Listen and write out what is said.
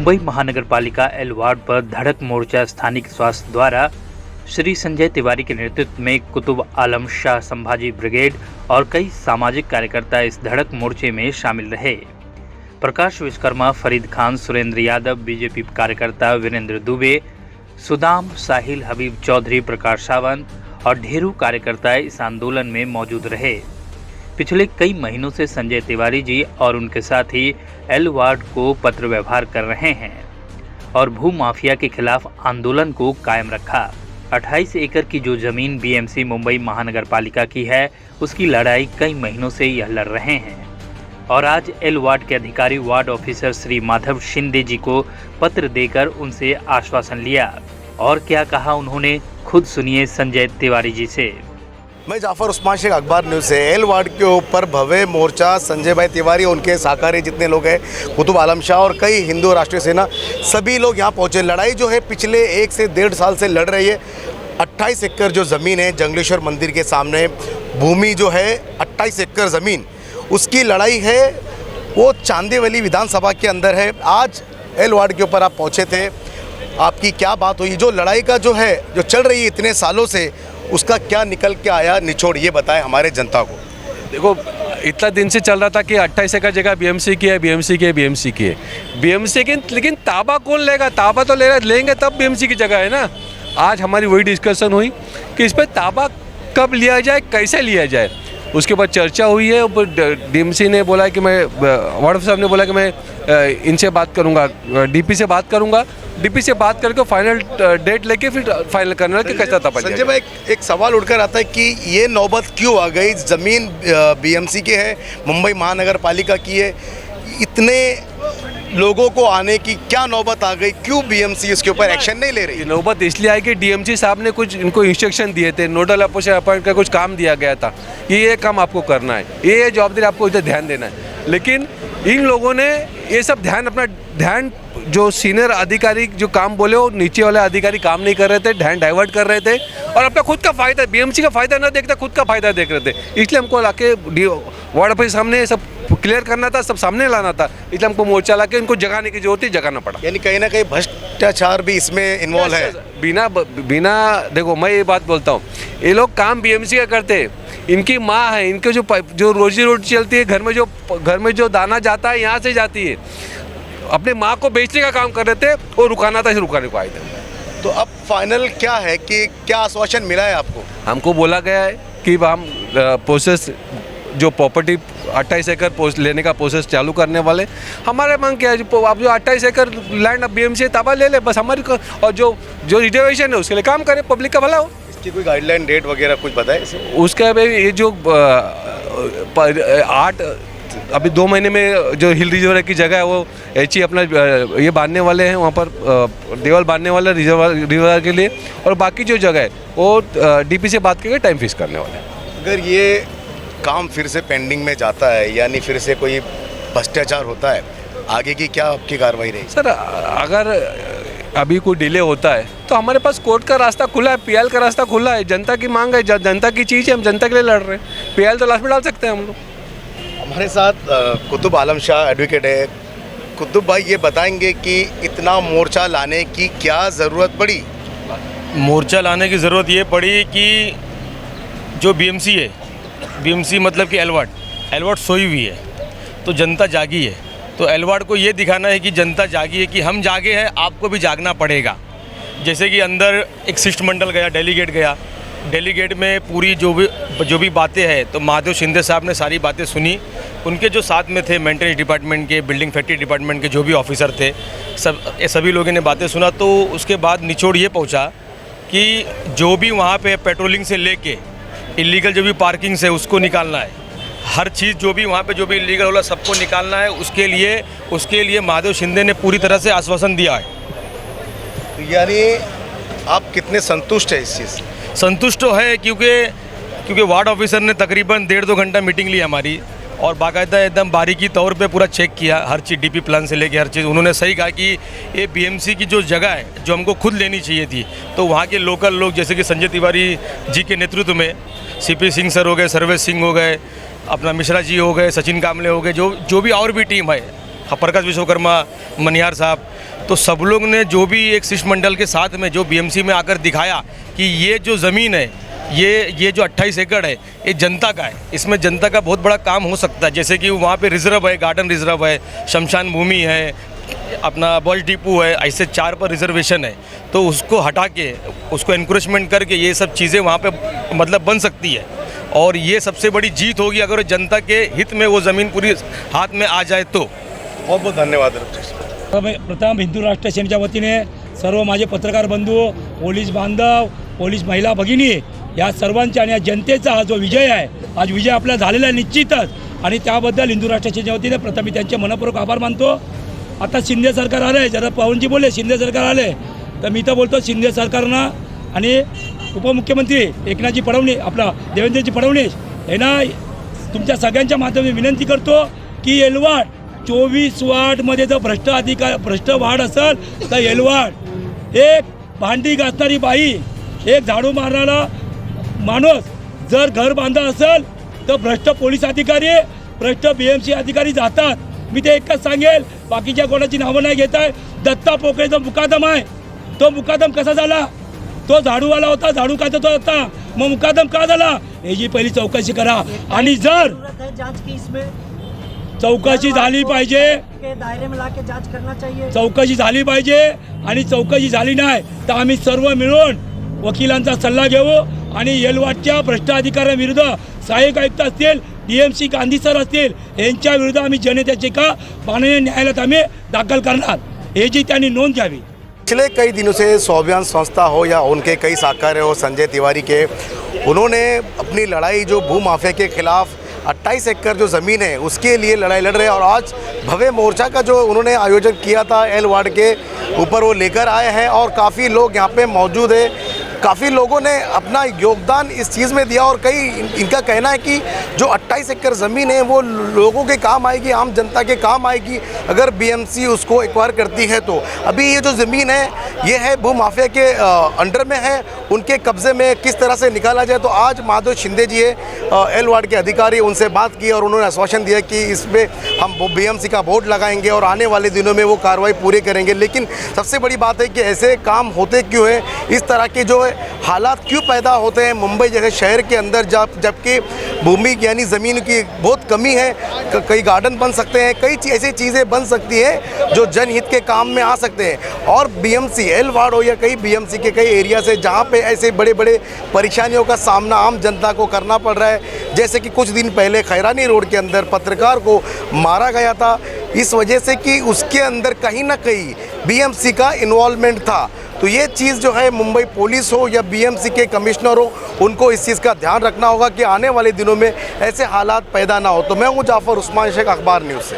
मुंबई महानगर पालिका L ward पर धड़क मोर्चा स्थानिक स्वास्थ्य द्वारा श्री संजय तिवारी के नेतृत्व में कुतुब आलम शाह संभाजी ब्रिगेड और कई सामाजिक कार्यकर्ता इस धड़क मोर्चे में शामिल रहे। प्रकाश विश्वकर्मा, फरीद खान, सुरेंद्र यादव, बीजेपी कार्यकर्ता वीरेंद्र दुबे, सुदाम, साहिल, हबीब चौधरी, प्रकाश सावंत और ढेरों कार्यकर्ता इस आंदोलन में मौजूद रहे। पिछले कई महीनों से संजय तिवारी जी और उनके साथी एल वार्ड को पत्र व्यवहार कर रहे हैं और भू माफिया के खिलाफ आंदोलन को कायम रखा। 28 एकड़ की जो जमीन बीएमसी मुंबई महानगर पालिका की है, उसकी लड़ाई कई महीनों से यह लड़ रहे हैं और आज एल वार्ड के अधिकारी वार्ड ऑफिसर श्री माधव शिंदे जी को पत्र देकर उनसे आश्वासन लिया। और क्या कहा उन्होंने, खुद सुनिए संजय तिवारी जी से। मैं जाफर उस्मान शेख, अखबार न्यूज़ से। एल वार्ड के ऊपर भव्य मोर्चा, संजय भाई तिवारी, उनके सहकारी जितने लोग हैं, कुतुब आलम शाह और कई हिंदू राष्ट्रीय सेना, सभी लोग यहाँ पहुँचे। लड़ाई जो है पिछले 1 से 1.5 साल से लड़ रही है। 28 एकड़ जो ज़मीन है जंगलेश्वर मंदिर के सामने, भूमि जो है 28 एकड़ ज़मीन, उसकी लड़ाई है, वो चांदीवली विधानसभा के अंदर है। आज एल वार्ड के ऊपर आप पहुँचे थे, आपकी क्या बात हुई? जो लड़ाई का जो है, जो चल रही है इतने सालों से, उसका क्या निकल के आया, निचोड़ ये बताएं हमारे जनता को। देखो, इतना दिन से चल रहा था कि 28 एकड़ जगह बीएमसी की है, बीएमसी की, लेकिन ताबा कौन लेगा? ताबा तो लेंगे तब बीएमसी की जगह है ना। आज हमारी वही डिस्कशन हुई कि इस पर ताबा कब लिया जाए, कैसे लिया जाए। उसके बाद चर्चा हुई है। डीएमसी ने बोला कि मैं, वार्ड साहब ने बोला कि मैं इनसे बात करूंगा, डीपी से बात करूंगा, डीपी से बात करके फाइनल डेट लेके फिर फाइनल करने के कैसा था। संजय भाई, एक सवाल उठकर आता है कि ये नौबत क्यों आ गई? ज़मीन बीएमसी की है, मुंबई महानगर पालिका की है, इतने लोगों को आने की क्या नौबत आ गई? क्यों बीएमसी इसके ऊपर एक्शन नहीं ले रही? नौबत इसलिए आई कि डीएमसी साहब ने कुछ इनको इंस्ट्रक्शन दिए थे, नोडल अफसर अपॉइंट कर कुछ काम दिया गया था, ये काम आपको करना है, ये जवाबदारी आपको इधर ध्यान देना है। लेकिन इन लोगों ने ये सब ध्यान जो सीनियर अधिकारी जो काम बोले, वो नीचे वाले अधिकारी काम नहीं कर रहे थे, ध्यान डाइवर्ट कर रहे थे और अपना खुद का फायदा, बीएमसी का फायदा न देखते खुद का फायदा देख रहे थे। इसलिए हमको लाके वार्ड ऑफिस सामने सब क्लियर करना था, सब सामने लाना था। इसलिए हमको मोर्चा लाके इनको जगाने की जरूरत थी, जगाना पड़ा। यानी कहीं ना कहीं भ्रष्टाचार भी इसमें इन्वॉल्व है। बिना देखो, मैं ये बात बोलता हूँ, ये लोग काम बीएमसी का करते हैं, इनकी माँ है, इनके जो रोजी रोटी चलती है, घर में जो दाना जाता है यहाँ से जाती है, अपने माँ को बेचने का काम कर रहे थे, और रुकाना था, रुकाने को आए थे। तो अब फाइनल क्या है कि क्या आश्वासन मिला है आपको? हमको बोला गया है कि हम प्रोसेस, जो प्रॉपर्टी 28 एकड़ लेने का प्रोसेस चालू करने वाले। हमारे मांग क्या है, आप जो 28 एकड़ लैंड अब बीएमसी ताबा ले ले बस हमारी, और जो रिजर्वेशन है उसके लिए काम करें, पब्लिक का भला हो। इसकी कोई गाइडलाइन, डेट वगैरह कुछ बताए? उसका ये जो अभी 2 महीने में जो हिल रिजर्वर की जगह है, वो एचई अपना ये बांधने वाले हैं, वहाँ पर देवल बांधने वाले रिजर्वर के लिए, और बाकी जो जगह है वो डीपी से बात करके टाइम फिक्स करने वाले हैं। अगर ये काम फिर से पेंडिंग में जाता है, यानी फिर से कोई भ्रष्टाचार होता है, आगे की क्या आपकी कार्रवाई रहेगी? सर, अगर अभी कोई डिले होता है तो हमारे पास कोर्ट का रास्ता खुला है, पीएल का रास्ता खुला है। जनता की मांग है, जनता की चीज़ है, हम जनता के लिए लड़ रहे हैं। पीएल तो लास्ट में डाल सकते हैं हम लोग। हमारे साथ कुतुब आलम शाह एडवोकेट है। कुतुब भाई, ये बताएंगे कि इतना मोर्चा लाने की क्या ज़रूरत पड़ी? मोर्चा लाने की ज़रूरत ये पड़ी कि जो बीएमसी है, बीएमसी मतलब कि एल वार्ड सोई हुई है, तो जनता जागी है। तो एल वार्ड को ये दिखाना है कि जनता जागी है, कि हम जागे हैं, आपको भी जागना पड़ेगा। जैसे कि अंदर एक शिष्टमंडल गया, डेलीगेट गया, डेलीगेट में पूरी जो भी बातें हैं, तो माधव शिंदे साहब ने सारी बातें सुनी। उनके जो साथ में थे, मेंटेनेंस डिपार्टमेंट के, बिल्डिंग फैक्ट्री डिपार्टमेंट के जो भी ऑफिसर थे, सभी लोगों ने बातें सुना। तो उसके बाद निचोड़ ये पहुंचा कि जो भी वहाँ पे पेट्रोलिंग से लेके इलीगल जो भी पार्किंग्स है उसको निकालना है, हर चीज़ जो भी वहाँ पे जो भी इलीगल होला सबको निकालना है। उसके लिए माधव शिंदे ने पूरी तरह से आश्वासन दिया है। यानी आप कितने संतुष्ट हैं इस चीज़ से? संतुष्ट तो है, क्योंकि वार्ड ऑफिसर ने तकरीबन 1.5-2 घंटा मीटिंग ली हमारी, और बाकायदा एकदम बारीकी तौर पे पूरा चेक किया, हर चीज़ डीपी प्लान से लेके हर चीज़। उन्होंने सही कहा कि ये बीएमसी की जो जगह है, जो हमको खुद लेनी चाहिए थी, तो वहाँ के लोकल लोग जैसे कि संजय तिवारी जी के नेतृत्व में सीपी सिंह सर हो गए, सर्वेश सिंह हो गए, अपना मिश्रा जी हो गए, सचिन कामले हो गए, जो भी और भी टीम है, प्रकाश विश्वकर्मा, मनिहार साहब, तो सब लोग ने जो भी एक शिष्टमंडल के साथ में जो बीएमसी में आकर दिखाया कि ये जो ज़मीन है, ये जो 28 एकड़ है, ये जनता का है, इसमें जनता का बहुत बड़ा काम हो सकता है। जैसे कि वहाँ पे रिजर्व है, गार्डन रिजर्व है, शमशान भूमि है, अपना बस डिपो है, ऐसे 4 पर रिजर्वेशन है, तो उसको हटा के उसको एनक्रोचमेंट करके ये सब चीज़ें वहाँ पे मतलब बन सकती है। और ये सबसे बड़ी जीत होगी अगर जनता के हित में वो ज़मीन पूरी हाथ में आ जाए तो। बहुत बहुत धन्यवाद। प्रथम हिंदू राष्ट्र सेनेच्या वतीने सर्व माझे पत्रकार बंधू, पोलीस बांधव, पोलीस महिला भगिनी या सर्वांच्या आणि या जनतेचा हा जो विजय आहे, आज विजय आपला झालेला आहे निश्चितच, आणि त्याबद्दल हिंदू राष्ट्र सेनेच्या वतीने प्रथम मी त्यांचे मनपूर्वक आभार मानतो। आता शिंदे सरकार आलं आहे, जरा पवनजी बोलले शिंदे सरकार आले, तर मी तर बोलतो शिंदे सरकारनं आणि उपमुख्यमंत्री एकनाथजी फडणवीस, आपला देवेंद्रजी फडणवीस यांना तुमच्या सगळ्यांच्या माध्यमातून विनंती करतो की एलवाड 24 वार्डमध्ये जर भ्रष्ट वार्ड असेल तर एलवाड एक भांडी घासणारी बाई, एक झाडू मारणारा माणूस जर घर बांधत असेल तर भ्रष्ट पोलीस अधिकारी, भ्रष्ट BMC अधिकारी जातात। मी ते एकच सांगेल, बाकीच्या कोणाची नावं नाही घेत आहे। दत्ता पोकळेचा मुकादम आहे, तो मुकादम कसा झाला? तो झाडूवाला होता, झाडू काढतो होता, मग मुकादम का झाला याची पहिली चौकशी करा। आणि जर चौकशी झाली पाहिजे, दायरे में लाके जांच करना चाहिए, चौकशी झाली पाहिजे, आणि चौकशी झाली नाही तर आम्ही सर्व मिळून वकिलांचा सल्ला घेऊ आणि एलवाडच्या भ्रष्ट अधिकाऱ्यांविरुद्ध सहाय्यक आयुक्त असतील, DMC गांधी सर असतील, यांच्या विरुद्ध आम्ही जनतेची का माननीय न्यायालयात आम्ही दाखल करणार, हे जी त्यांनी नोंद घ्यावी। पिछले कई दिनों से स्वाभिमान संस्था हो या उनके कई शाखाएं हो संजय तिवारी के, उन्होंने अपनी लड़ाई जो भू माफिया के खिलाफ 28 एकड़ जो ज़मीन है उसके लिए लड़ाई लड़ रहे हैं। और आज भव्य मोर्चा का जो उन्होंने आयोजन किया था एल वार्ड के ऊपर वो लेकर आए हैं और काफ़ी लोग यहाँ पे मौजूद है। काफ़ी लोगों ने अपना योगदान इस चीज़ में दिया और कई इनका कहना है कि जो 28 एकड़ ज़मीन है वो लोगों के काम आएगी, आम जनता के काम आएगी अगर BMC उसको एक्वायर करती है तो। अभी ये जो ज़मीन है ये है भू माफिया के अंडर में है, उनके कब्ज़े में किस तरह से निकाला जाए। तो आज माधव शिंदे जी है एल वार्ड के अधिकारी, उनसे बात की और उन्होंने आश्वासन दिया कि इस पर हम BMC का बोर्ड लगाएंगे और आने वाले दिनों में वो कार्रवाई पूरी करेंगे। लेकिन सबसे बड़ी बात है कि ऐसे काम होते क्यों हैं, इस तरह के जो हालात क्यों पैदा होते हैं मुंबई जैसे शहर के अंदर, जबकि भूमि यानी ज़मीन की बहुत कमी है। कई गार्डन बन सकते हैं, कई ऐसी चीज़ें बन सकती हैं जो जनहित के काम में आ सकते हैं। और BMC एल वार्ड हो या कई BMC के कई एरिया से जहाँ पे ऐसे बड़े बड़े परेशानियों का सामना आम जनता को करना पड़ रहा है। जैसे कि कुछ दिन पहले खैरानी रोड के अंदर पत्रकार को मारा गया था इस वजह से कि उसके अंदर कहीं ना कहीं BMC का इन्वॉल्वमेंट था। तो ये चीज़ जो है मुंबई पुलिस हो या BMC के कमिश्नर हो, उनको इस चीज़ का ध्यान रखना होगा कि आने वाले दिनों में ऐसे हालात पैदा ना हो। तो मैं हूँ जाफर उस्मान शेख, अखबार न्यूज़ से।